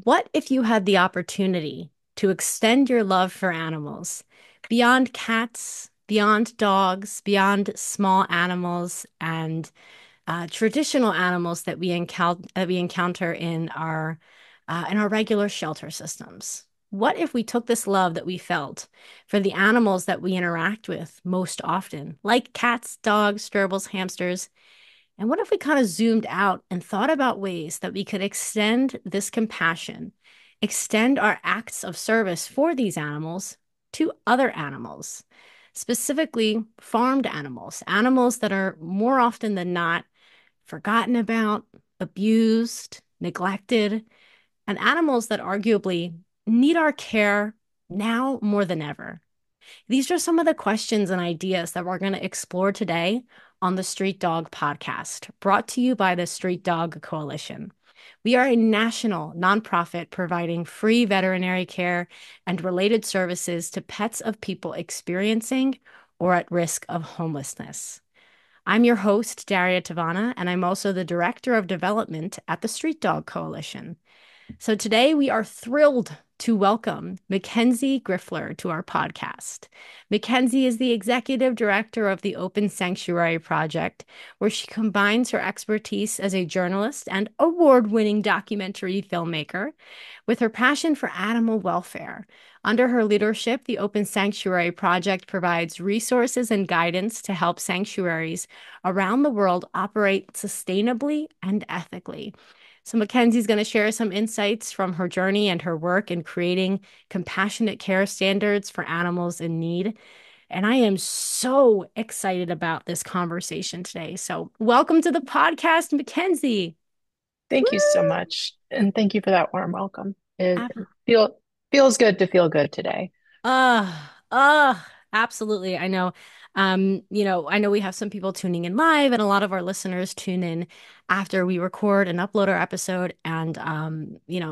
What if you had the opportunity to extend your love for animals beyond cats, beyond dogs, beyond small animals and traditional animals that we encounter in our regular shelter systems? What if we took this love that we felt for the animals that we interact with most often, like cats, dogs, gerbils, hamsters, and what if we kind of zoomed out and thought about ways that we could extend this compassion, extend our acts of service for these animals to other animals, specifically farmed animals, animals that are more often than not forgotten about, abused, neglected, and animals that arguably need our care now more than ever? These are some of the questions and ideas that we're going to explore today on the Street Dog podcast, brought to you by the Street Dog Coalition. We are a national nonprofit providing free veterinary care and related services to pets of people experiencing or at risk of homelessness. I'm your host, Daria Tavana, and I'm also the Director of Development at the Street Dog Coalition. So today we are thrilled to welcome Mckenzee Griffler to our podcast. Mckenzee is the executive director of the Open Sanctuary Project, where she combines her expertise as a journalist and award-winning documentary filmmaker with her passion for animal welfare. Under her leadership, the Open Sanctuary Project provides resources and guidance to help sanctuaries around the world operate sustainably and ethically. So Mckenzee's going to share some insights from her journey and her work in creating compassionate care standards for animals in need. And I am so excited about this conversation today. So welcome to the podcast, Mckenzee. Thank you so Woo! much. And thank you for that warm welcome. It Ab- feels good to feel good today. Absolutely. I know. I know we have some people tuning in live, and a lot of our listeners tune in after we record and upload our episode. And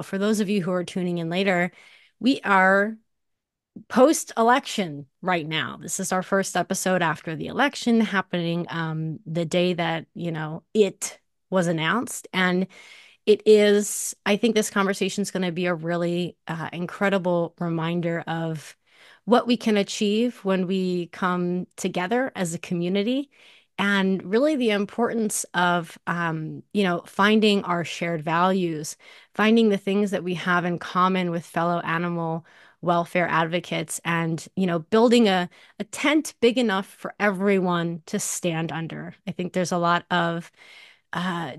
for those of you who are tuning in later, we are post-election right now. This is our first episode after the election happening, the day that, it was announced. And I think this conversation is going to be a really incredible reminder of what we can achieve when we come together as a community, and really the importance of, finding our shared values, finding the things that we have in common with fellow animal welfare advocates, and, building a tent big enough for everyone to stand under. I think there's a lot of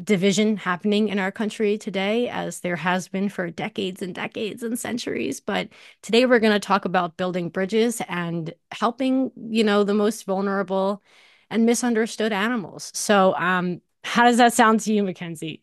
division happening in our country today, as there has been for decades and decades and centuries. But today we're going to talk about building bridges and helping, the most vulnerable and misunderstood animals. So, how does that sound to you, Mckenzee?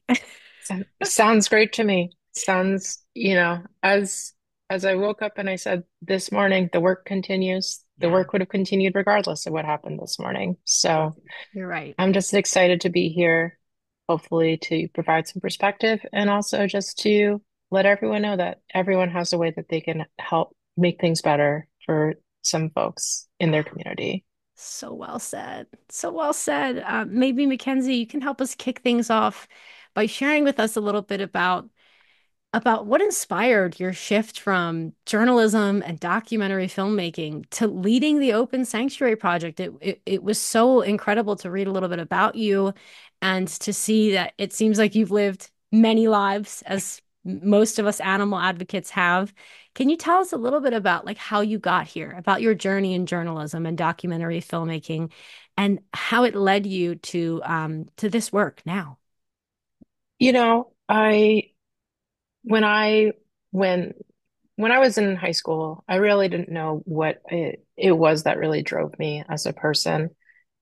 Sounds great to me. Sounds, as I woke up and I said this morning, the work continues. The Yeah, work would have continued regardless of what happened this morning. So you're right. I'm just excited to be here, hopefully to provide some perspective and also just to let everyone know that everyone has a way that they can help make things better for some folks in their community. So well said. So well said. Maybe Mckenzee, you can help us kick things off by sharing with us a little bit about what inspired your shift from journalism and documentary filmmaking to leading the Open Sanctuary Project. It was so incredible to read a little bit about you and to see that it seems like you've lived many lives, as most of us animal advocates have. Can you tell us a little bit about like how you got here, about your journey in journalism and documentary filmmaking, and how it led you to this work now? You know, I when I when when I was in high school, I really didn't know what it was that really drove me as a person.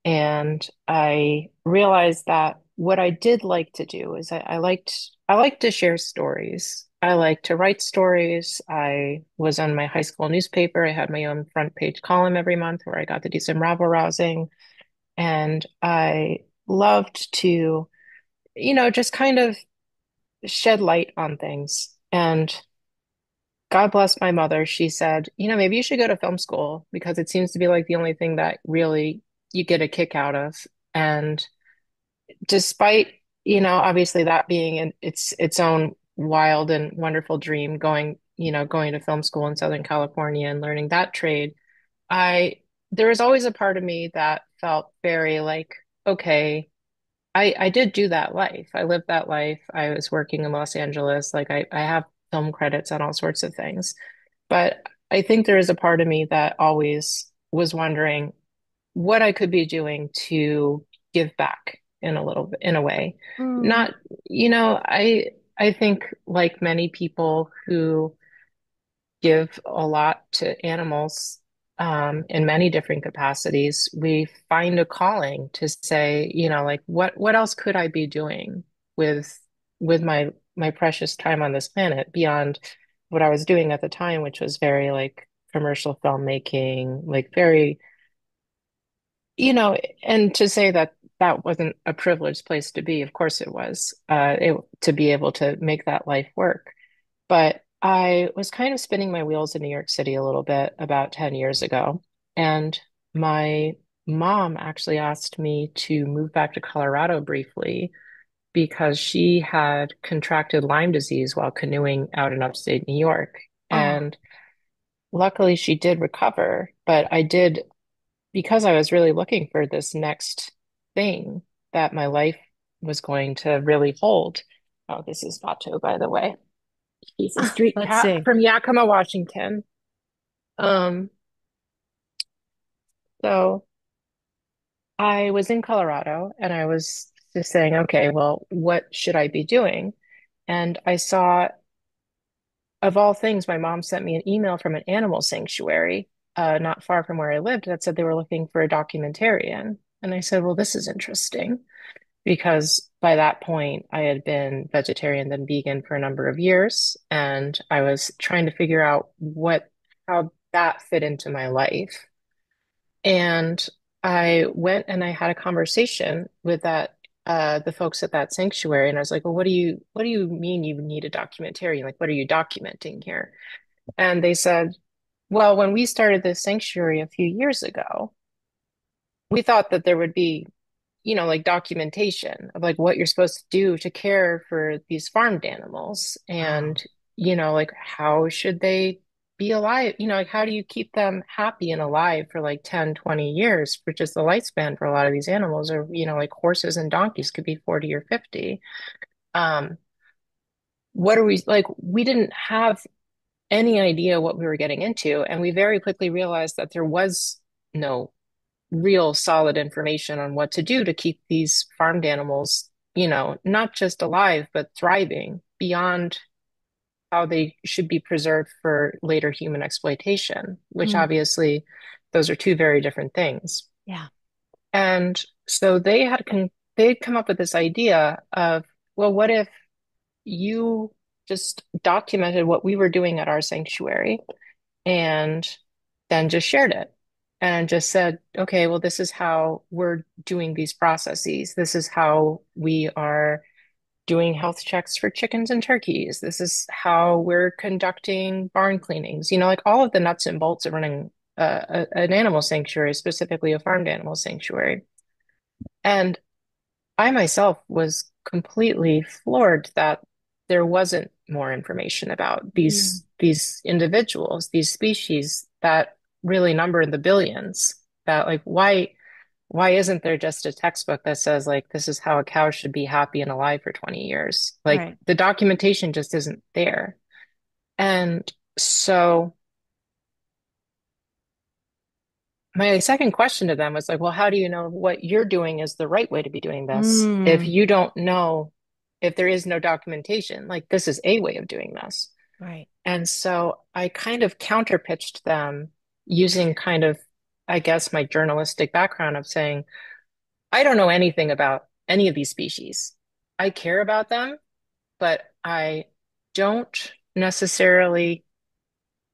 And I realized that what I did like to do is I liked to share stories. I like to write stories. I was on my high school newspaper. I had my own front page column every month where I got to do some rabble rousing. And I loved to, just kind of shed light on things. And God bless my mother. She said, maybe you should go to film school because it seems to be like the only thing that really you get a kick out of. And despite, obviously that being its own wild and wonderful dream going to film school in Southern California and learning that trade, I there was always a part of me that felt very like, okay, I did do that life. I lived that life. I was working in Los Angeles. Like I have film credits on all sorts of things. But I think there is a part of me that always was wondering what I could be doing to give back in in a way. Mm, Not, I think like many people who give a lot to animals in many different capacities, we find a calling to say, like what else could I be doing with my precious time on this planet beyond what I was doing at the time, which was very like commercial filmmaking, like very, and to say that that wasn't a privileged place to be, of course it was, to be able to make that life work. But I was kind of spinning my wheels in New York City a little bit about 10 years ago. And my mom actually asked me to move back to Colorado briefly because she had contracted Lyme disease while canoeing out in upstate New York. oh, And luckily she did recover, but because I was really looking for this next thing that my life was going to really hold. Oh, this is Vato, by the way. He's a street let's cat see. from Yakima, Washington. Um, so I was in Colorado and I was just saying, okay, well, what should I be doing? And I saw, of all things, my mom sent me an email from an animal sanctuary, not far from where I lived that said they were looking for a documentarian. And I said, well, this is interesting because by that point I had been vegetarian then vegan for a number of years, and I was trying to figure out how that fit into my life. And I went and I had a conversation with the folks at that sanctuary, and I was like, well, what do you mean you need a documentarian? Like, what are you documenting here? And they said, well, when we started this sanctuary a few years ago, we thought that there would be, like documentation of like what you're supposed to do to care for these farmed animals Wow. and, like how should they be alive? Like how do you keep them happy and alive for like 10, 20 years, which is the lifespan for a lot of these animals, or, like horses and donkeys could be 40 or 50. Um, what are we like? We didn't have any idea what we were getting into. And we very quickly realized that there was no real solid information on what to do to keep these farmed animals, not just alive, but thriving beyond how they should be preserved for later human exploitation, which Mm, obviously those are two very different things. yeah. And so they'd come up with this idea of, well, what if you just documented what we were doing at our sanctuary and then just shared it and just said, okay, well, this is how we're doing these processes. This is how we are doing health checks for chickens and turkeys. This is how we're conducting barn cleanings, like all of the nuts and bolts of running an animal sanctuary, specifically a farmed animal sanctuary. And I myself was completely floored that there wasn't more information about Mm, these individuals, these species that really number in the billions. That like why isn't there just a textbook that says like this is how a cow should be happy and alive for 20 years? Like right. the documentation just isn't there. And so my second question to them was like, well, how do you know what you're doing is the right way to be doing this if Mm, you don't know if there is no documentation? Like, this is a way of doing this. right. And so I kind of counterpitched them using kind of, I guess, my journalistic background of saying, I don't know anything about any of these species. I care about them, but I don't necessarily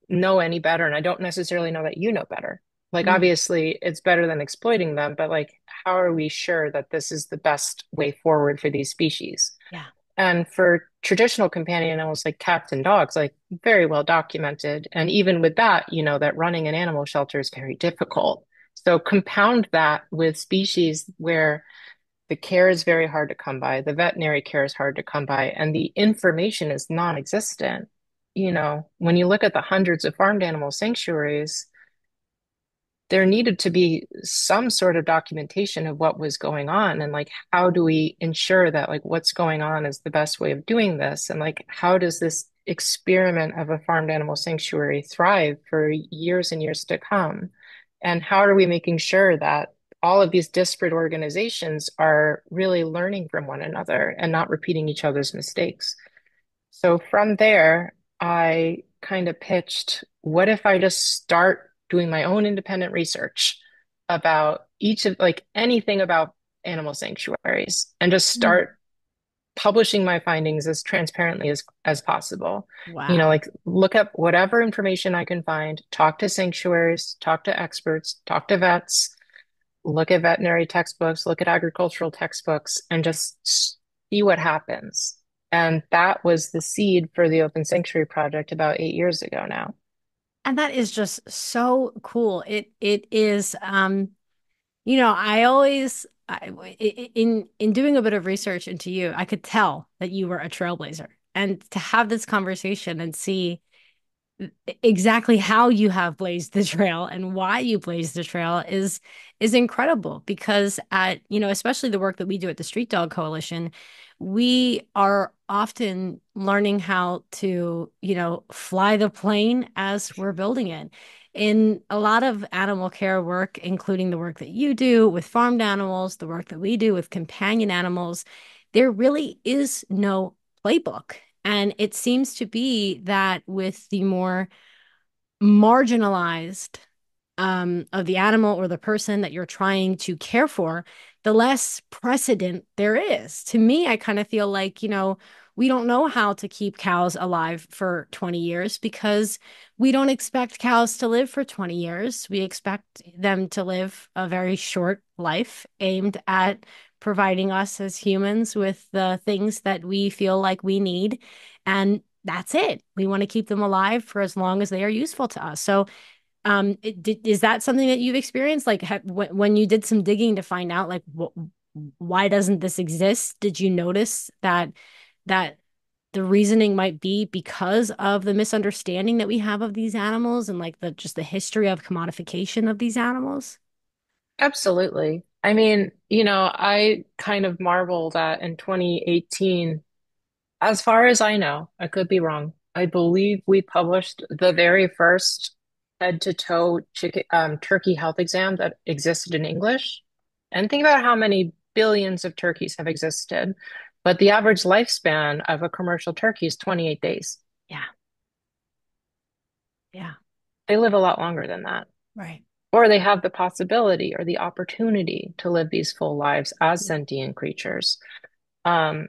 know any better, and I don't necessarily know that you know better. Like, Mm, obviously, it's better than exploiting them, but like, how are we sure that this is the best way forward for these species? yeah. And for traditional companion animals like cats and dogs, like very well documented. And even with that, that running an animal shelter is very difficult. So compound that with species where the care is very hard to come by. The veterinary care is hard to come by, and the information is non-existent. When you look at the hundreds of farmed animal sanctuaries, there needed to be some sort of documentation of what was going on and like how do we ensure that like what's going on is the best way of doing this and like how does this experiment of a farmed animal sanctuary thrive for years and years to come, and how are we making sure that all of these disparate organizations are really learning from one another and not repeating each other's mistakes. So from there, I kind of pitched, what if I just start doing my own independent research about each of like anything about animal sanctuaries and just Mm. start publishing my findings as transparently as possible. Wow. Like look up whatever information I can find, talk to sanctuaries, talk to experts, talk to vets, look at veterinary textbooks, look at agricultural textbooks, and just see what happens. And that was the seed for the Open Sanctuary Project about 8 years ago now. And that is just so cool. It is I always in doing a bit of research into you, I could tell that you were a trailblazer. And to have this conversation and see exactly how you have blazed the trail and why you blazed the trail is incredible because at especially the work that we do at the Street Dog Coalition, we are often learning how to fly the plane as we're building it. In a lot of animal care work, including the work that you do with farmed animals, the work that we do with companion animals, there really is no playbook. And it seems to be that with the more marginalized of the animal or the person that you're trying to care for, the less precedent there is. To me, I kind of feel like, we don't know how to keep cows alive for 20 years because we don't expect cows to live for 20 years. We expect them to live a very short life aimed at providing us as humans with the things that we feel like we need. And that's it. We want to keep them alive for as long as they are useful to us. So, is that something that you've experienced? Like, when you did some digging to find out, like, why doesn't this exist? Did you notice that the reasoning might be because of the misunderstanding that we have of these animals and like the just the history of commodification of these animals? Absolutely. I mean, I kind of marvel that in 2018, as far as I know, I could be wrong. I believe we published the very first head-to-toe turkey health exam that existed in English. And think about how many billions of turkeys have existed. But the average lifespan of a commercial turkey is 28 days. Yeah, yeah, They live a lot longer than that. right. Or they have the possibility or the opportunity to live these full lives as sentient creatures. Um,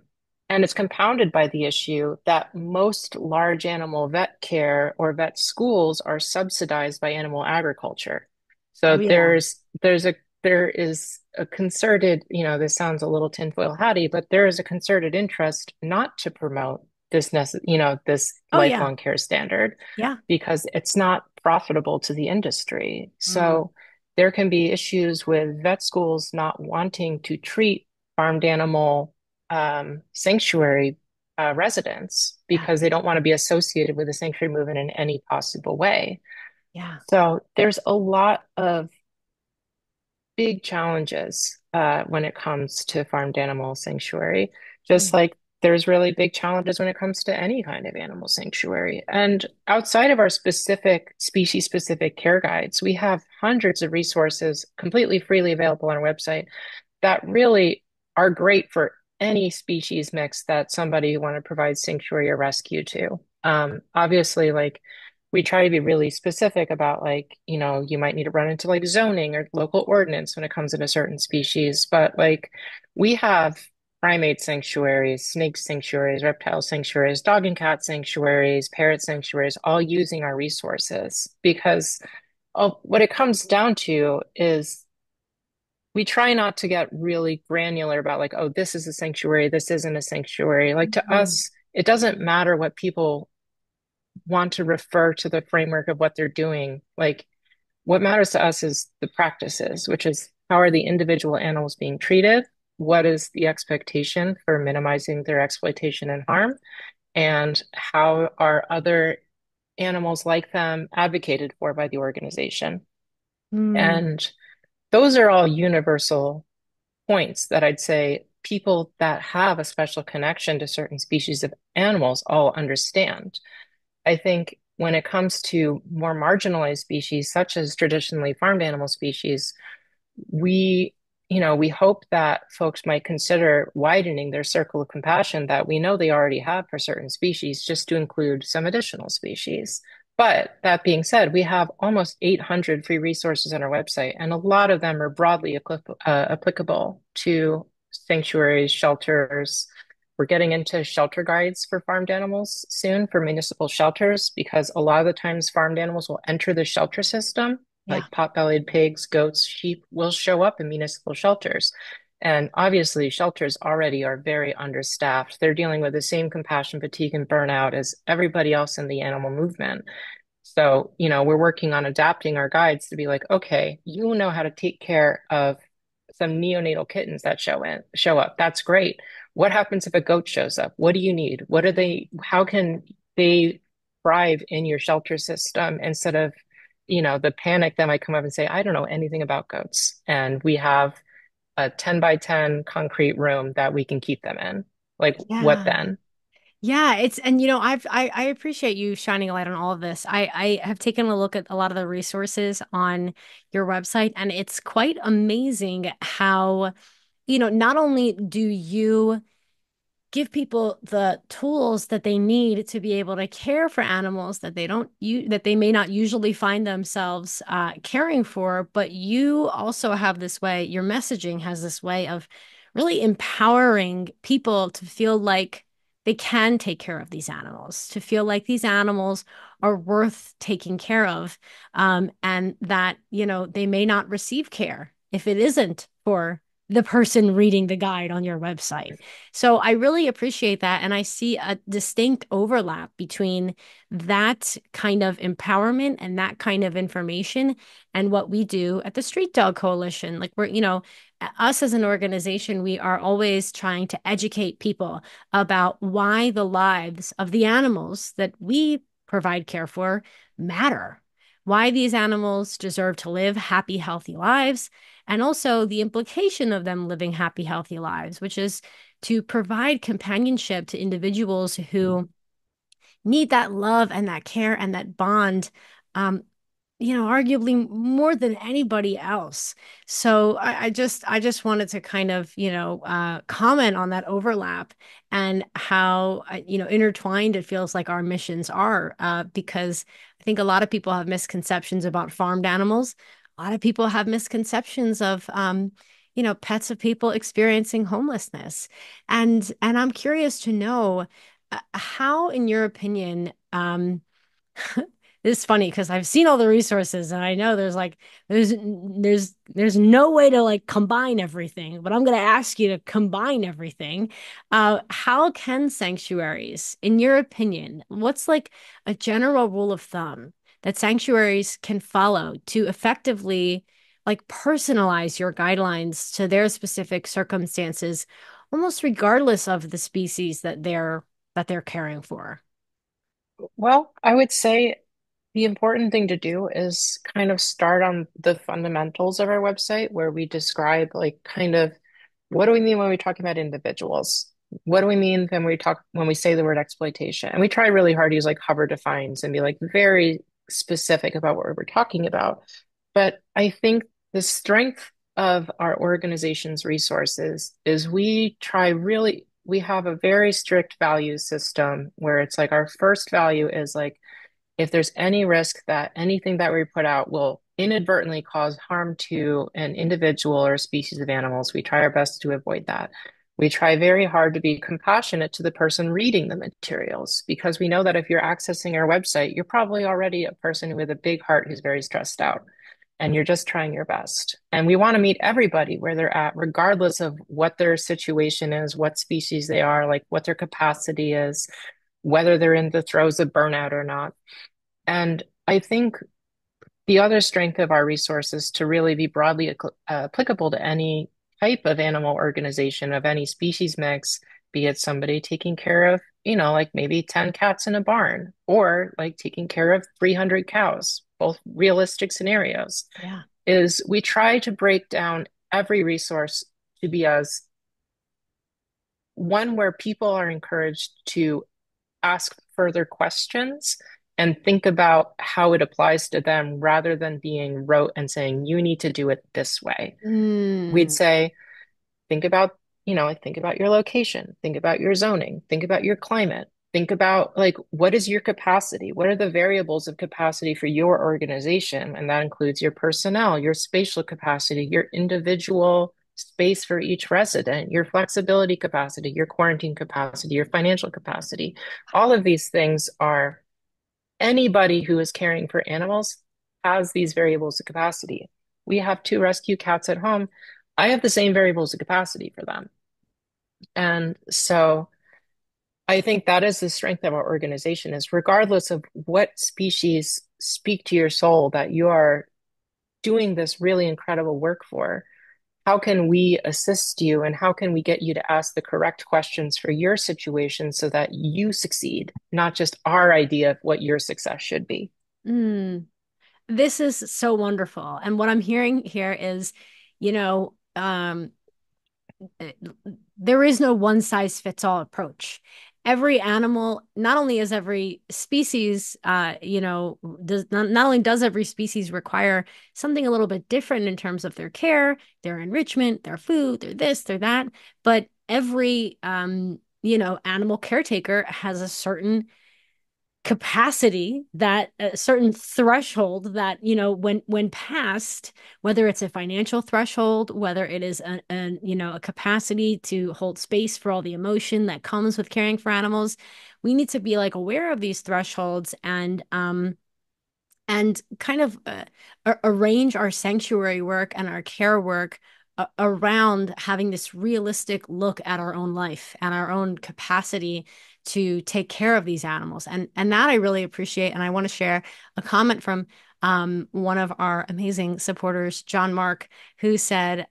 and it's compounded by the issue that most large animal vet care or vet schools are subsidized by animal agriculture. Oh So yeah. there is a concerted, this sounds a little tinfoil hatty, but there is a concerted interest not to promote this Oh yeah. lifelong care standard Yeah. because it's not profitable to the industry. Mm, So there can be issues with vet schools not wanting to treat farmed animal sanctuary residents yeah. because they don't want to be associated with the sanctuary movement in any possible way. Yeah. So there's a lot of big challenges when it comes to farmed animal sanctuary, just Mm, like there's really big challenges when it comes to any kind of animal sanctuary. And outside of our specific species specific care guides, we have hundreds of resources completely freely available on our website that really are great for any species mix that somebody want to provide sanctuary or rescue to. Obviously, like we try to be really specific about like, you might need to run into like zoning or local ordinance when it comes into certain species, but like we have primate sanctuaries, snake sanctuaries, reptile sanctuaries, dog and cat sanctuaries, parrot sanctuaries, all using our resources because what it comes down to is we try not to get really granular about like, oh, this is a sanctuary, this isn't a sanctuary. Like to mm, us, it doesn't matter what people want to refer to the framework of what they're doing. Like what matters to us is the practices, which is how are the individual animals being treated? what is the expectation for minimizing their exploitation and harm, and how are other animals like them advocated for by the organization. Mm, And those are all universal points that I'd say people that have a special connection to certain species of animals all understand. I think when it comes to more marginalized species, such as traditionally farmed animal species, we, we hope that folks might consider widening their circle of compassion that we know they already have for certain species, just to include some additional species. But that being said, we have almost 800 free resources on our website, and a lot of them are broadly applicable to sanctuaries, shelters. We're getting into shelter guides for farmed animals soon for municipal shelters because a lot of the times farmed animals will enter the shelter system, yeah. like pot-bellied pigs, goats, sheep will show up in municipal shelters. And obviously, shelters already are very understaffed. They're dealing with the same compassion fatigue and burnout as everybody else in the animal movement. So, we're working on adapting our guides to be like, okay, you know how to take care of some neonatal kittens that show up. That's great. What happens if a goat shows up? What do you need? How can they thrive in your shelter system instead of, the panic that might come up and say, I don't know anything about goats. And we have a 10 by 10 concrete room that we can keep them in. Like, what Yeah. then? Yeah, it's and I appreciate you shining a light on all of this. I have taken a look at a lot of the resources on your website, and it's quite amazing how, not only do you give people the tools that they need to be able to care for animals that that they may not usually find themselves caring for, but you also have this way, your messaging has this way of really empowering people to feel like they can take care of these animals, to feel like these animals are worth taking care of, and that, they may not receive care if it isn't for the person reading the guide on your website. So I really appreciate that. And I see a distinct overlap between that kind of empowerment and that kind of information and what we do at the Street Dog Coalition. Like us as an organization, we are always trying to educate people about why the lives of the animals that we provide care for matter. Why these animals deserve to live happy, healthy lives, and also the implication of them living happy, healthy lives, which is to provide companionship to individuals who need that love and that care and that bond, um, arguably more than anybody else. So I just wanted to kind of, comment on that overlap and how, intertwined it feels like our missions are, because I think a lot of people have misconceptions about farmed animals. A lot of people have misconceptions of, pets of people experiencing homelessness. And I'm curious to know, how, in your opinion, it's funny because I've seen all the resources and I know there's no way to like combine everything, but I'm going to ask you to combine everything. How can sanctuaries, in your opinion, what's like a general rule of thumb that sanctuaries can follow to effectively like personalize your guidelines to their specific circumstances, almost regardless of the species that they're caring for? Well, I would say the important thing to do is kind of start on the fundamentals of our website where we describe like kind of what do we mean when we talk about individuals? What do we mean when we say the word exploitation? And we try really hard to use like hover defines and be like very specific about what we're talking about. But I think the strength of our organization's resources is we have a very strict value system where it's like our first value is like if there's any risk that anything that we put out will inadvertently cause harm to an individual or a species of animals, we try our best to avoid that. We try very hard to be compassionate to the person reading the materials because we know that if you're accessing our website, you're probably already a person with a big heart who's very stressed out and you're just trying your best. And we want to meet everybody where they're at, regardless of what their situation is, what species they are, like what their capacity is, whether they're in the throes of burnout or not. And I think the other strength of our resources to really be broadly applicable to any type of animal organization of any species mix, be it somebody taking care of, like maybe 10 cats in a barn or like taking care of 300 cows, both realistic scenarios, Yeah. is we try to break down every resource to be as one where people are encouraged to ask further questions and think about how it applies to them rather than being rote and saying, you need to do it this way. We'd Mm, say, think about, like think about your location, think about your zoning, think about your climate, think about like what is your capacity? What are the variables of capacity for your organization? And that includes your personnel, your spatial capacity, your individual space for each resident, your flexibility capacity, your quarantine capacity, your financial capacity. All of these things are anybody who is caring for animals has these variables of capacity. We have two rescue cats at home. I have the same variables of capacity for them. And so I think that is the strength of our organization is regardless of what species speak to your soul that you are doing this really incredible work for, how can we assist you and how can we get you to ask the correct questions for your situation so that you succeed, not just our idea of what your success should be? mm. This is so wonderful. And what I'm hearing here is, you know, there is no one size fits all approach. Every animal, not only is every species, does not only does every species require something a little bit different in terms of their care, their enrichment, their food, their this, their that, but every, animal caretaker has a certain capacity, that a certain threshold that, when passed, whether it's a financial threshold, whether it is a capacity to hold space for all the emotion that comes with caring for animals, we need to be like aware of these thresholds and kind of arrange our sanctuary work and our care work around having this realistic look at our own life and our own capacity to take care of these animals. And that I really appreciate. And I want to share a comment from one of our amazing supporters, John Mark, who said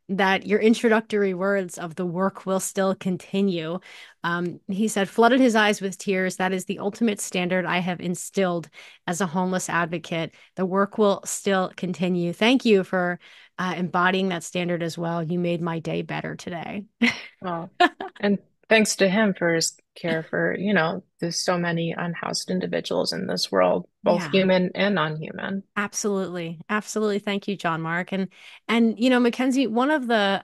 that your introductory words of the work will still continue. He said, flooded his eyes with tears. That is the ultimate standard I have instilled as a homeless advocate. The work will still continue. Thank you for embodying that standard as well. You made my day better today. Well, and thanks to him for his care for, there's so many unhoused individuals in this world, both Yeah. human and non-human. Absolutely. Absolutely. Thank you, John Mark. And Mckenzee, one of the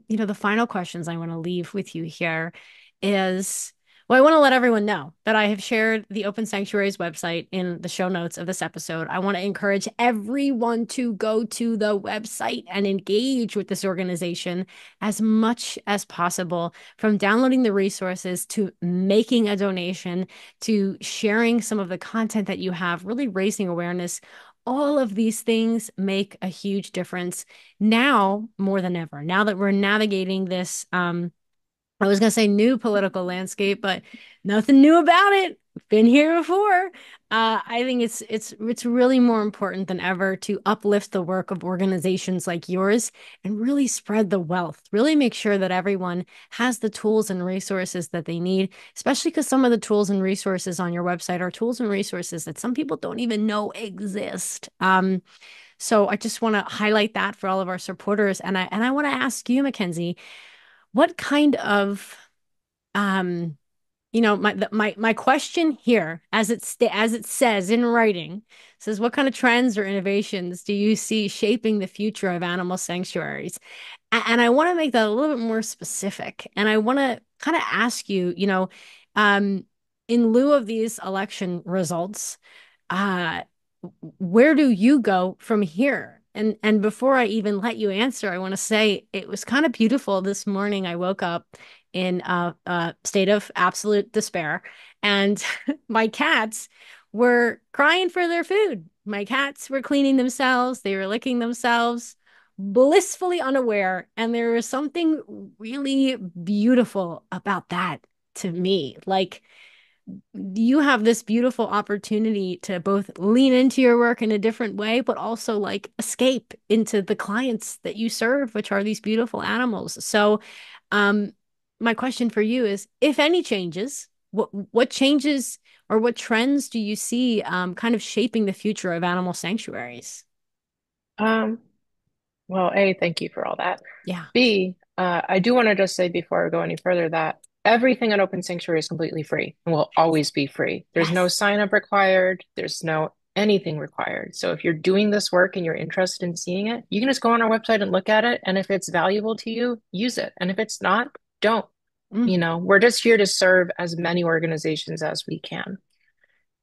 the final questions I want to leave with you here is, well, I want to let everyone know that I have shared the Open Sanctuaries website in the show notes of this episode. I want to encourage everyone to go to the website and engage with this organization as much as possible, from downloading the resources to making a donation to sharing some of the content that you have, really raising awareness. All of these things make a huge difference now more than ever. Now that we're navigating this, I was gonna say new political landscape, but nothing new about it. Been here before. I think it's really more important than ever to uplift the work of organizations like yours and really spread the wealth. Really make sure that everyone has the tools and resources that they need, especially because some of the tools and resources on your website are tools and resources that some people don't even know exist. So I just want to highlight that for all of our supporters, and I want to ask you, Mckenzee, what kind of my question here, as it says in writing, says, what kind of trends or innovations do you see shaping the future of animal sanctuaries? And I want to make that a little bit more specific. And I want to kind of ask you, um, in lieu of these election results, uh, where do you go from here? And before I even let you answer, I want to say it was kind of beautiful this morning. I woke up in a state of absolute despair, and my cats were crying for their food. My cats were cleaning themselves, they were licking themselves, blissfully unaware. And there was something really beautiful about that to me. Like, you have this beautiful opportunity to both lean into your work in a different way, but also like escape into the clients that you serve, which are these beautiful animals. So, um, my question for you is, if any changes, what changes or what trends do you see kind of shaping the future of animal sanctuaries? Um, well, A, thank you for all that. Yeah. B, I do want to just say before I go any further that everything on Open Sanctuary is completely free and will always be free. There's no Yes. sign up required. There's no anything required. So if you're doing this work and you're interested in seeing it, you can just go on our website and look at it. And if it's valuable to you, use it. And if it's not, don't. Mm, We're just here to serve as many organizations as we can.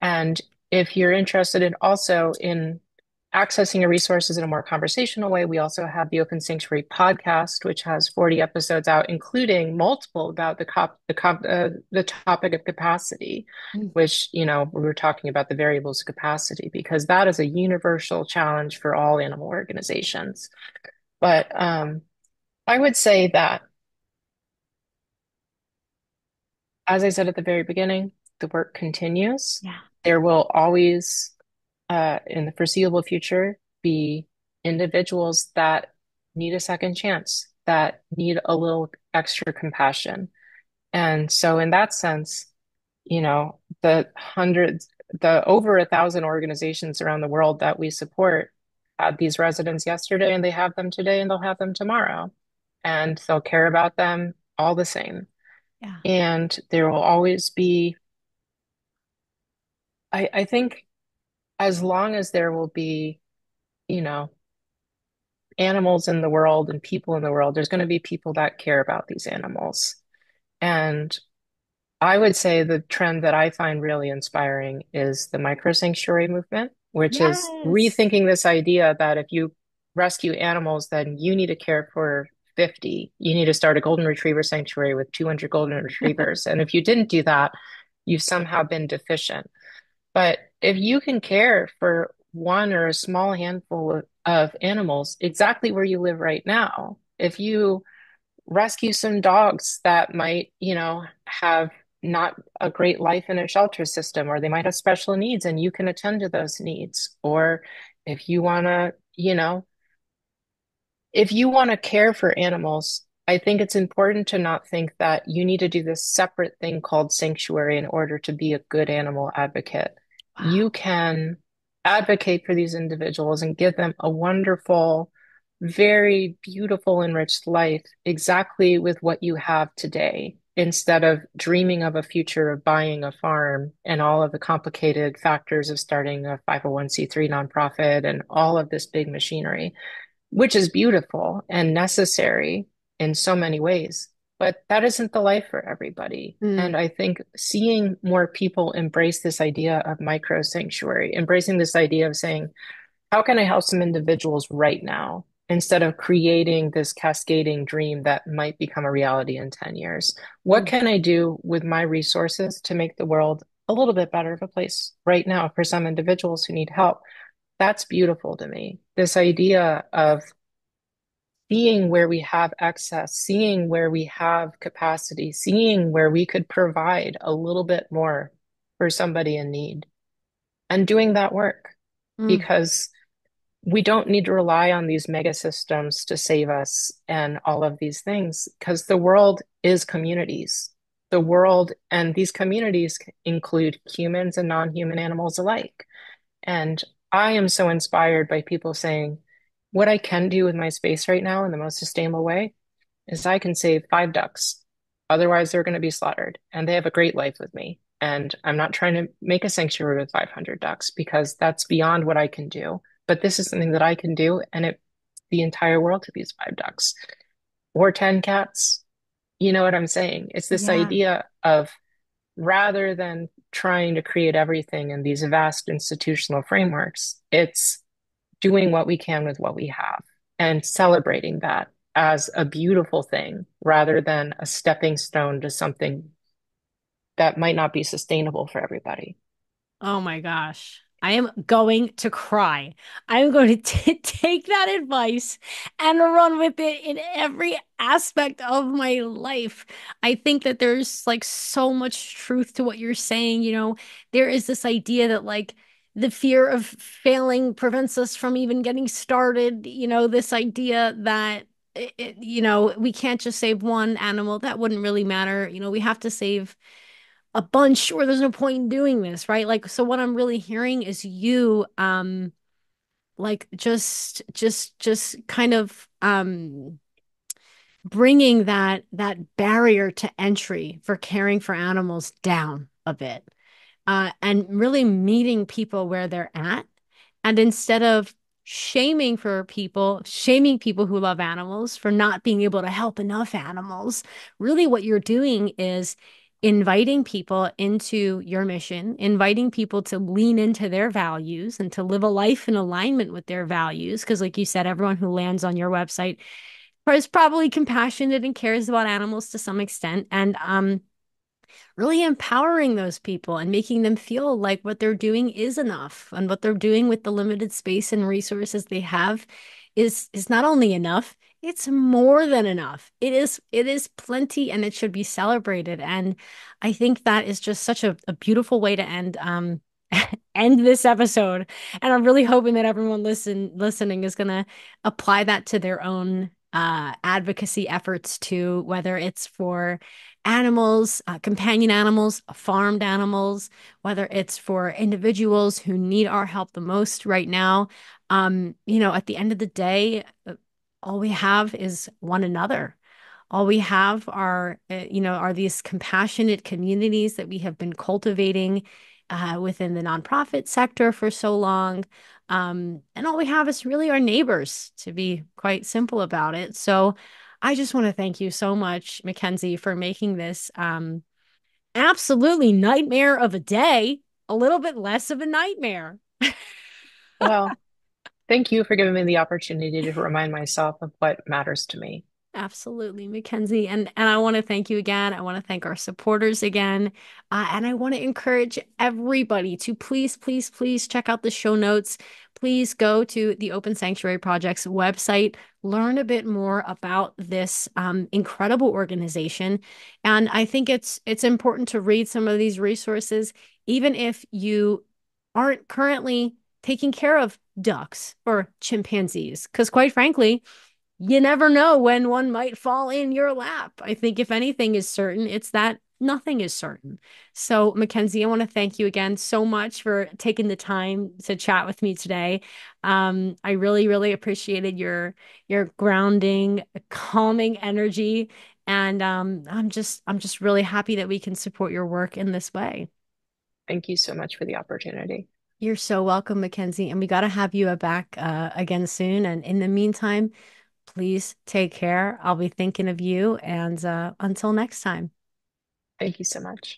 And if you're interested in also in accessing your resources in a more conversational way, we also have the Open Sanctuary podcast, which has 40 episodes out, including multiple about the topic of capacity, mm, which, we were talking about the variables of capacity, because that is a universal challenge for all animal organizations. But I would say that, as I said at the very beginning, the work continues. yeah. There will always in the foreseeable future be individuals that need a second chance, that need a little extra compassion. And so, in that sense, the over 1,000 organizations around the world that we support had these residents yesterday, and they have them today, and they'll have them tomorrow. And they'll care about them all the same. Yeah. And there will always be, I think, as long as there will be, you know, animals in the world and people in the world, there's going to be people that care about these animals. And I would say the trend that I find really inspiring is the micro sanctuary movement, which is Yes. rethinking this idea that if you rescue animals, then you need to care for 50. You need to start a golden retriever sanctuary with 200 golden retrievers. And if you didn't do that, you've somehow been deficient. But if you can care for one or a small handful of animals exactly where you live right now, if you rescue some dogs that might, have not a great life in a shelter system, or they might have special needs and you can attend to those needs, or if you want to, if you want to care for animals, I think it's important to not think that you need to do this separate thing called sanctuary in order to be a good animal advocate. You Wow. can advocate for these individuals and give them a wonderful, very beautiful, enriched life exactly with what you have today, instead of dreaming of a future of buying a farm and all of the complicated factors of starting a 501(c)(3) nonprofit and all of this big machinery, which is beautiful and necessary in so many ways. But that isn't the life for everybody. Mm. And I think seeing more people embrace this idea of micro sanctuary, embracing this idea of saying, how can I help some individuals right now? Instead of creating this cascading dream that might become a reality in 10 years. What Mm. can I do with my resources to make the world a little bit better of a place right now for some individuals who need help? That's beautiful to me. This idea of seeing where we have excess, seeing where we have capacity, seeing where we could provide a little bit more for somebody in need, and doing that work, Mm. because we don't need to rely on these mega systems to save us and all of these things, because the world is communities. The world and these communities include humans and non-human animals alike. And I am so inspired by people saying, what I can do with my space right now in the most sustainable way is I can save 5 ducks. Otherwise, they're going to be slaughtered. And they have a great life with me. And I'm not trying to make a sanctuary with 500 ducks because that's beyond what I can do. But this is something that I can do. And the entire world could use 5 ducks or 10 cats. You know what I'm saying? It's this Yeah. idea of, rather than trying to create everything in these vast institutional frameworks, it's doing what we can with what we have and celebrating that as a beautiful thing rather than a stepping stone to something that might not be sustainable for everybody. Oh my gosh. I am going to cry. I'm going to take that advice and run with it in every aspect of my life. I think that there's like so much truth to what you're saying. There is this idea that like the fear of failing prevents us from even getting started. This idea that we can't just save one animal. That wouldn't really matter. We have to save a bunch or there's no point in doing this, right? Like, so what I'm really hearing is you, like just kind of, bringing that barrier to entry for caring for animals down a bit, and really meeting people where they're at. And instead of shaming people who love animals for not being able to help enough animals, really what you're doing is inviting people into your mission, inviting people to lean into their values and to live a life in alignment with their values. Because, like you said, everyone who lands on your website is probably compassionate and cares about animals to some extent. And really empowering those people and making them feel like what they're doing is enough and what they're doing with the limited space and resources they have is not only enough, it's more than enough. It is plenty and it should be celebrated. And I think that is just such a beautiful way to end this episode. And I'm really hoping that everyone listening is gonna apply that to their own advocacy efforts too, whether it's for animals, companion animals, farmed animals, whether it's for individuals who need our help the most right now. At the end of the day, all we have is one another. All we have are these compassionate communities that we have been cultivating within the nonprofit sector for so long. And all we have is really our neighbors, to be quite simple about it. So I just want to thank you so much, Mckenzee, for making this absolutely nightmare of a day a little bit less of a nightmare. Well, thank you for giving me the opportunity to remind myself of what matters to me. Absolutely, Mckenzee. And I want to thank you again. I want to thank our supporters again. And I want to encourage everybody to please, please, please check out the show notes. Please go to the Open Sanctuary Project's website, learn a bit more about this incredible organization. And I think it's important to read some of these resources, even if you aren't currently taking care of ducks or chimpanzees, because quite frankly, you never know when one might fall in your lap. I think if anything is certain, it's that nothing is certain. So, Mckenzee, I want to thank you again so much for taking the time to chat with me today. I really, really appreciated your grounding, calming energy, and I'm just really happy that we can support your work in this way. Thank you so much for the opportunity. You're so welcome, Mckenzee, and we got to have you back again soon. And in the meantime, please take care. I'll be thinking of you. And until next time. Thank you so much.